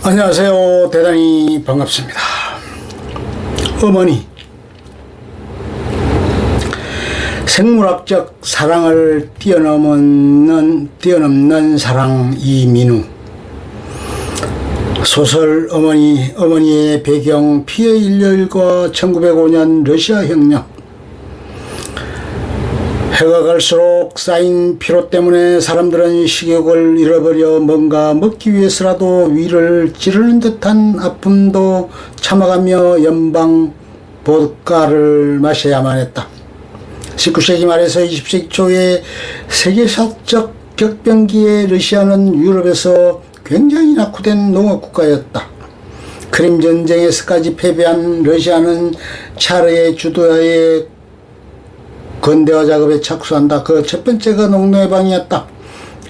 안녕하세요. 대단히 반갑습니다. 어머니, 생물학적 사랑을 뛰어넘는 사랑 이민우. 소설 어머니의 배경 피해 일요일과 1905년 러시아 혁명. 해가 갈수록 쌓인 피로 때문에 사람들은 식욕을 잃어버려 뭔가 먹기 위해서라도 위를 찌르는 듯한 아픔도 참아가며 연방 보드카를 마셔야만 했다. 19세기 말에서 20세기 초에 세계사적 격변기에 러시아는 유럽에서 굉장히 낙후된 농업국가였다. 크림 전쟁에서까지 패배한 러시아는 차르의 주도하에 근대화 작업에 착수한다. 그 첫 번째가 농노 해방이었다.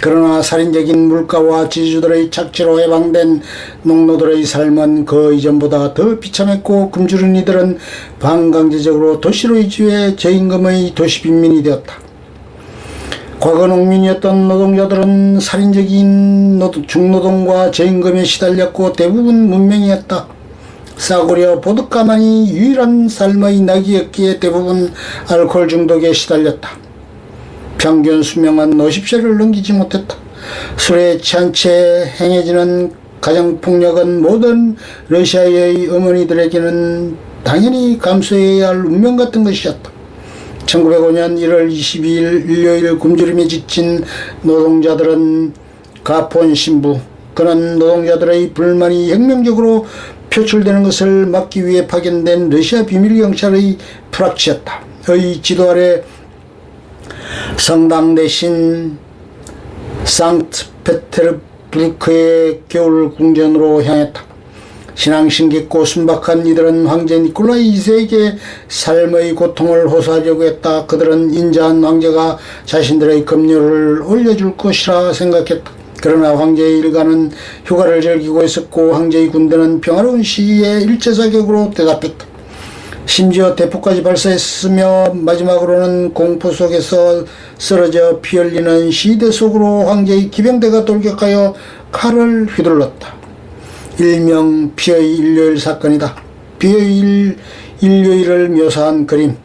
그러나 살인적인 물가와 지주들의 착취로 해방된 농노들의 삶은 그 이전보다 더 비참했고, 굶주린 이들은 반강제적으로 도시로 이주해 저임금의 도시빈민이 되었다. 과거 농민이었던 노동자들은 살인적인 중노동과 저임금에 시달렸고 대부분 문맹이었다. 싸구려 보드카만이 유일한 삶의 낙이었기에 대부분 알코올 중독에 시달렸다. 평균 수명은 50세를 넘기지 못했다. 술에 취한 채 행해지는 가정폭력은 모든 러시아의 어머니들에게는 당연히 감수해야 할 운명 같은 것이었다. 1905년 1월 22일 일요일 굶주림에 지친 노동자들은 가폰 신부, 그는 노동자들의 불만이 혁명적으로 표출되는 것을 막기 위해 파견된 러시아 비밀경찰의 프락치였다. 의 지도 아래 성당 대신 상트페테르부르크의 겨울 궁전으로 향했다. 신앙심 깊고 순박한 이들은 황제 니콜라이 2세에게 삶의 고통을 호소하려고 했다. 그들은 인자한 황제가 자신들의 급료를 올려줄 것이라 생각했다. 그러나 황제의 일가는 휴가를 즐기고 있었고 황제의 군대는 평화로운 시위에 일제사격으로 대답했다. 심지어 대포까지 발사했으며 마지막으로는 공포 속에서 쓰러져 피 흘리는 시위대 속으로 황제의 기병대가 돌격하여 칼을 휘둘렀다. 일명 피의 일요일 사건이다. 피의 일요일을 묘사한 그림.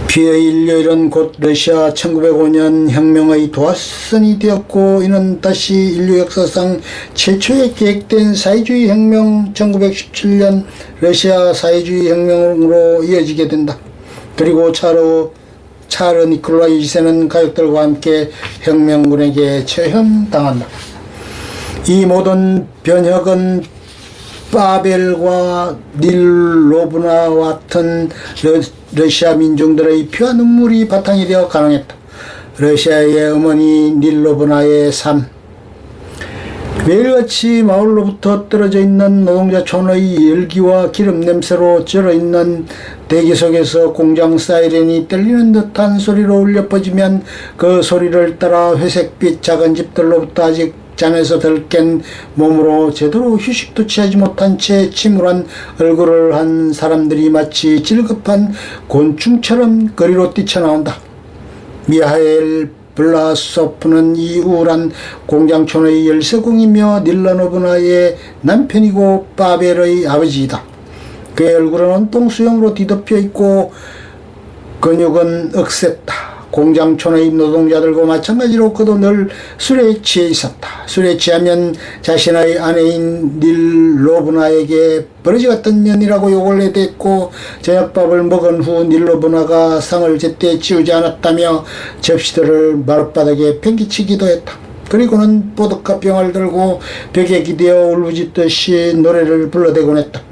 피의 일요일은 곧 러시아 1905년 혁명의 도화선이 되었고, 이는 다시 인류 역사상 최초에 계획된 사회주의 혁명 1917년 러시아 사회주의 혁명으로 이어지게 된다. 그리고 차르 니콜라이 2세는 가족들과 함께 혁명군에게 처형당한다. 이 모든 변혁은 파벨과 닐로브나와 같은 러시아 민중들의 피와 눈물이 바탕이 되어 가능했다. 러시아의 어머니 닐로브나의 삶. 매일같이 마을로부터 떨어져 있는 노동자촌의 열기와 기름 냄새로 절어있는 대기 속에서 공장 사이렌이 떨리는 듯한 소리로 울려 퍼지면 그 소리를 따라 회색빛 작은 집들로부터 아직 잠에서 덜 깬 몸으로 제대로 휴식도 취하지 못한 채 침울한 얼굴을 한 사람들이 마치 질급한 곤충처럼 거리로 뛰쳐나온다. 미하엘 블라소프는 이 우울한 공장촌의 열쇠공이며 닐라노브나의 남편이고 파벨의 아버지이다. 그의 얼굴은 온통 수염으로 뒤덮여 있고 근육은 억셌다. 공장촌의 노동자들과 마찬가지로 그도 늘 술에 취해 있었다. 술에 취하면 자신의 아내인 닐로브나에게 버러지 같은 년이라고 욕을 해댔고, 저녁밥을 먹은 후 닐로브나가 상을 제때 치우지 않았다며 접시들을 마룻바닥에 팽개치기도 했다. 그리고는 보드카 병을 들고 벽에 기대어 울부짖듯이 노래를 불러대곤 했다.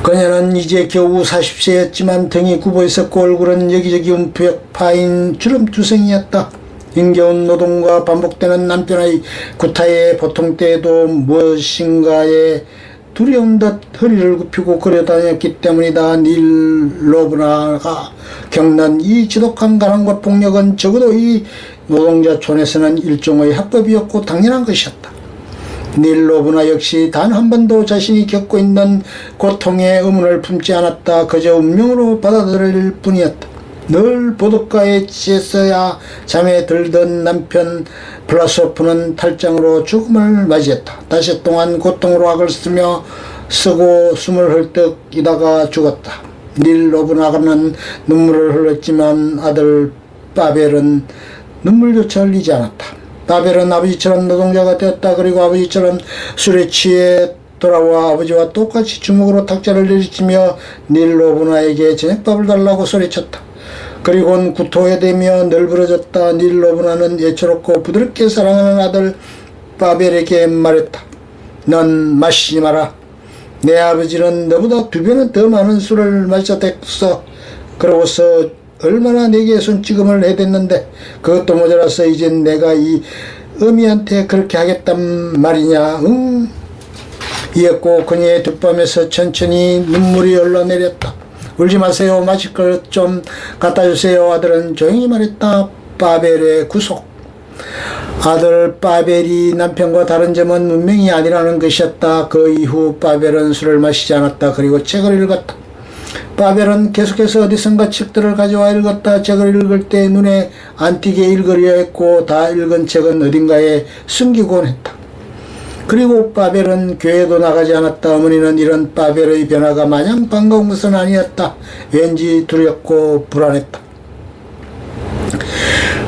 그녀는 이제 겨우 40세였지만 등이 굽어 있었고 얼굴은 여기저기 움푹 파인 주름투성이었다. 힘겨운 노동과 반복되는 남편의 구타에 보통 때에도 무엇인가에 두려운 듯 허리를 굽히고 걸어다녔기 때문이다. 닐로브나가 겪는 이 지독한 가난과 폭력은 적어도 이 노동자촌에서는 일종의 합법이었고 당연한 것이었다. 닐로브나 역시 단 한 번도 자신이 겪고 있는 고통의 의문을 품지 않았다. 그저 운명으로 받아들일 뿐이었다. 늘 보드카에 취했어야 잠에 들던 남편 블라소프는 탈장으로 죽음을 맞이했다. 닷새 동안 고통으로 악을 쓰고 숨을 헐떡이다가 죽었다. 닐 로브나가는 눈물을 흘렸지만 아들 바벨은 눈물조차 흘리지 않았다. 바벨은 아버지처럼 노동자가 되었다. 그리고 아버지처럼 술에 취해 돌아와 아버지와 똑같이 주먹으로 탁자를 내리치며 닐 로브나에게 저녁밥을 달라고 소리쳤다. 그리고는 구토해대며 널브러졌다. 닐 로브나는 예초롭고 부드럽게 사랑하는 아들 바벨에게 말했다. 넌 마시지 마라. 내 아버지는 너보다 2배는 더 많은 술을 마셨댔어. 그러고서 얼마나 내게 손찌검을 해댔는데 그것도 모자라서 이젠 내가 이 어미한테 그렇게 하겠단 말이냐. 응? 이었고 그녀의 뒷밤에서 천천히 눈물이 흘러내렸다. 울지 마세요. 마실 걸 좀 갖다 주세요. 아들은 조용히 말했다. 바벨의 구속. 아들 바벨이 남편과 다른 점은 운명이 아니라는 것이었다. 그 이후 바벨은 술을 마시지 않았다. 그리고 책을 읽었다. 바벨은 계속해서 어디선가 책들을 가져와 읽었다. 책을 읽을 때 눈에 안 띄게 읽으려 했고 다 읽은 책은 어딘가에 숨기곤 했다. 그리고 바벨은 교회도 나가지 않았다. 어머니는 이런 바벨의 변화가 마냥 반가운 것은 아니었다. 왠지 두렵고 불안했다.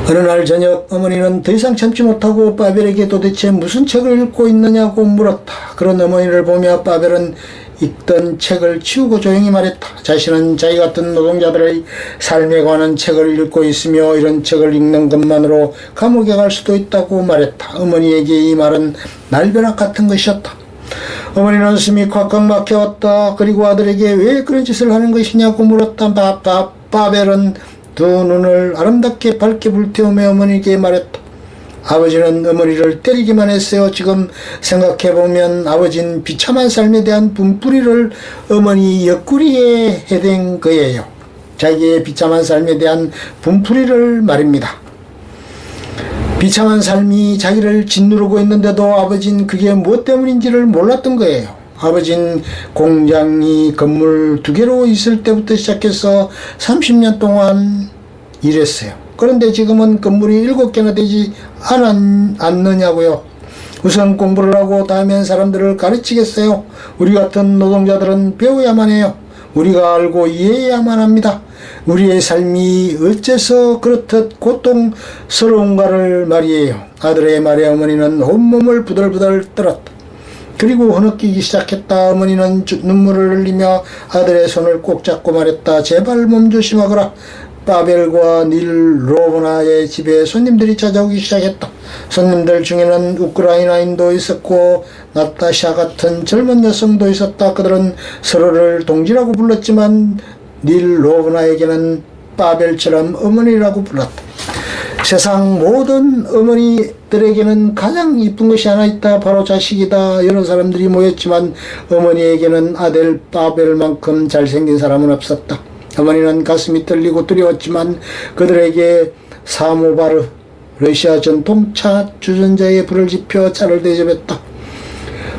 어느 날 저녁 어머니는 더 이상 참지 못하고 바벨에게 도대체 무슨 책을 읽고 있느냐고 물었다. 그런 어머니를 보며 바벨은 읽던 책을 치우고 조용히 말했다. 자신은 자기 같은 노동자들의 삶에 관한 책을 읽고 있으며 이런 책을 읽는 것만으로 감옥에 갈 수도 있다고 말했다. 어머니에게 이 말은 날벼락 같은 것이었다. 어머니는 숨이 콱콱 막혀왔다. 그리고 아들에게 왜 그런 짓을 하는 것이냐고 물었다. 바벨은 두 눈을 아름답게 밝게 불태우며 어머니에게 말했다. 아버지는 어머니를 때리기만 했어요. 지금 생각해보면 아버지는 비참한 삶에 대한 분풀이를 어머니 옆구리에 해댄 거예요. 자기의 비참한 삶에 대한 분풀이를 말입니다. 비참한 삶이 자기를 짓누르고 있는데도 아버지는 그게 무엇 때문인지를 몰랐던 거예요. 아버지는 공장이 건물 2개로 있을 때부터 시작해서 30년 동안 일했어요. 그런데 지금은 건물이 7개나 되지 않느냐고요. 우선 공부를 하고 다음엔 사람들을 가르치겠어요. 우리 같은 노동자들은 배워야만 해요. 우리가 알고 이해해야만 합니다. 우리의 삶이 어째서 그렇듯 고통스러운가를 말이에요. 아들의 말에 어머니는 온몸을 부들부들 떨었다. 그리고 흐느끼기 시작했다. 어머니는 눈물을 흘리며 아들의 손을 꼭 잡고 말했다. 제발 몸 조심하거라. 바벨과 닐 로브나의 집에 손님들이 찾아오기 시작했다. 손님들 중에는 우크라이나인도 있었고 나타샤 같은 젊은 여성도 있었다. 그들은 서로를 동지라고 불렀지만 닐 로브나에게는 바벨처럼 어머니라고 불렀다. 세상 모든 어머니들에게는 가장 이쁜 것이 하나 있다. 바로 자식이다. 여러 사람들이 모였지만 어머니에게는 아들 바벨만큼 잘생긴 사람은 없었다. 어머니는 가슴이 떨리고 두려웠지만 그들에게 사모바르 러시아 전통차 주전자에 불을 지펴 차를 대접했다.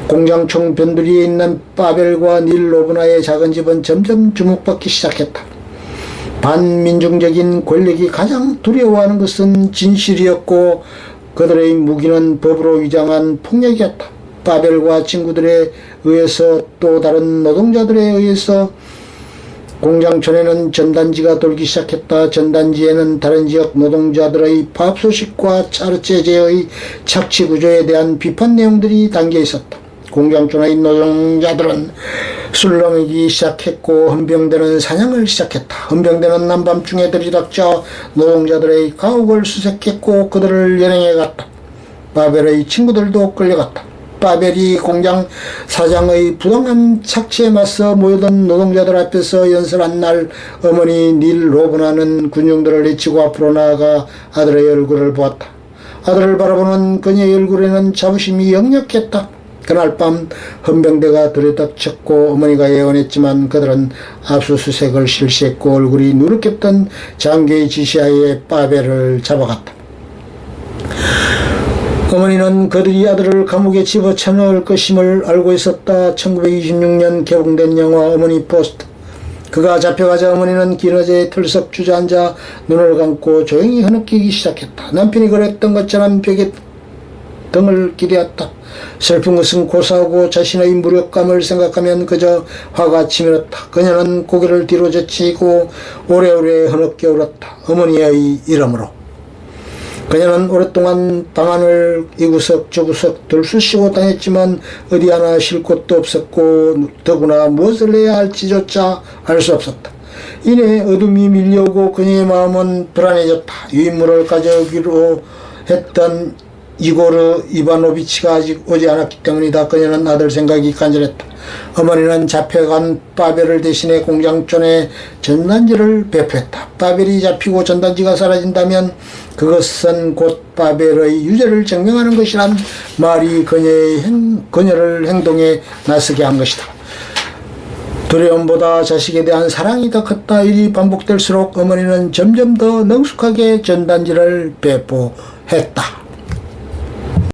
공장총 변두리에 있는 바벨과 닐 로브나의 작은 집은 점점 주목받기 시작했다. 반민중적인 권력이 가장 두려워하는 것은 진실이었고 그들의 무기는 법으로 위장한 폭력이었다. 바벨과 친구들에 의해서 또 다른 노동자들에 의해서 공장촌에는 전단지가 돌기 시작했다. 전단지에는 다른 지역 노동자들의 파업 소식과 차르체제의 착취 구조에 대한 비판 내용들이 담겨 있었다. 공장촌의 노동자들은 술렁이기 시작했고 헌병대는 사냥을 시작했다. 헌병대는 남밤중에 들이닥쳐 노동자들의 가옥을 수색했고 그들을 연행해 갔다. 바벨의 친구들도 끌려갔다. 바벨이 공장 사장의 부당한 착취에 맞서 모여든 노동자들 앞에서 연설한 날 어머니 닐 로브나는 군중들을 해치고 앞으로 나아가 아들의 얼굴을 보았다. 아들을 바라보는 그녀의 얼굴에는 자부심이 역력했다. 그날 밤 헌병대가 들이닥쳤고 어머니가 예언했지만 그들은 압수수색을 실시했고 얼굴이 누렇겠던 장교의 지시하에 바벨을 잡아갔다. 어머니는 그들이 아들을 감옥에 집어넣을 것임을 알고 있었다. 1926년 개봉된 영화 어머니 포스트. 그가 잡혀가자 어머니는 긴 의자에 털썩 주저앉아 눈을 감고 조용히 흐느끼기 시작했다. 남편이 그랬던 것처럼 벽에 등을 기대었다. 슬픈 것은 고사하고 자신의 무력감을 생각하면 그저 화가 치밀었다. 그녀는 고개를 뒤로 젖히고 오래오래 흐느껴 울었다. 어머니의 이름으로. 그녀는 오랫동안 방안을 이구석 저구석 들쑤시고 다녔지만 어디 하나 쉴 곳도 없었고 더구나 무엇을 해야 할지조차 알 수 없었다. 이내 어둠이 밀려오고 그녀의 마음은 불안해졌다. 유인물을 가져오기로 했던 이고르 이바노비치가 아직 오지 않았기 때문이다. 그녀는 아들 생각이 간절했다. 어머니는 잡혀간 파벨을 대신해 공장촌에 전단지를 배포했다. 파벨이 잡히고 전단지가 사라진다면 그것은 곧 파벨의 유죄를 증명하는 것이란 말이 그녀를 행동에 나서게 한 것이다. 두려움보다 자식에 대한 사랑이 더 컸다. 일이 반복될수록 어머니는 점점 더 능숙하게 전단지를 배포했다.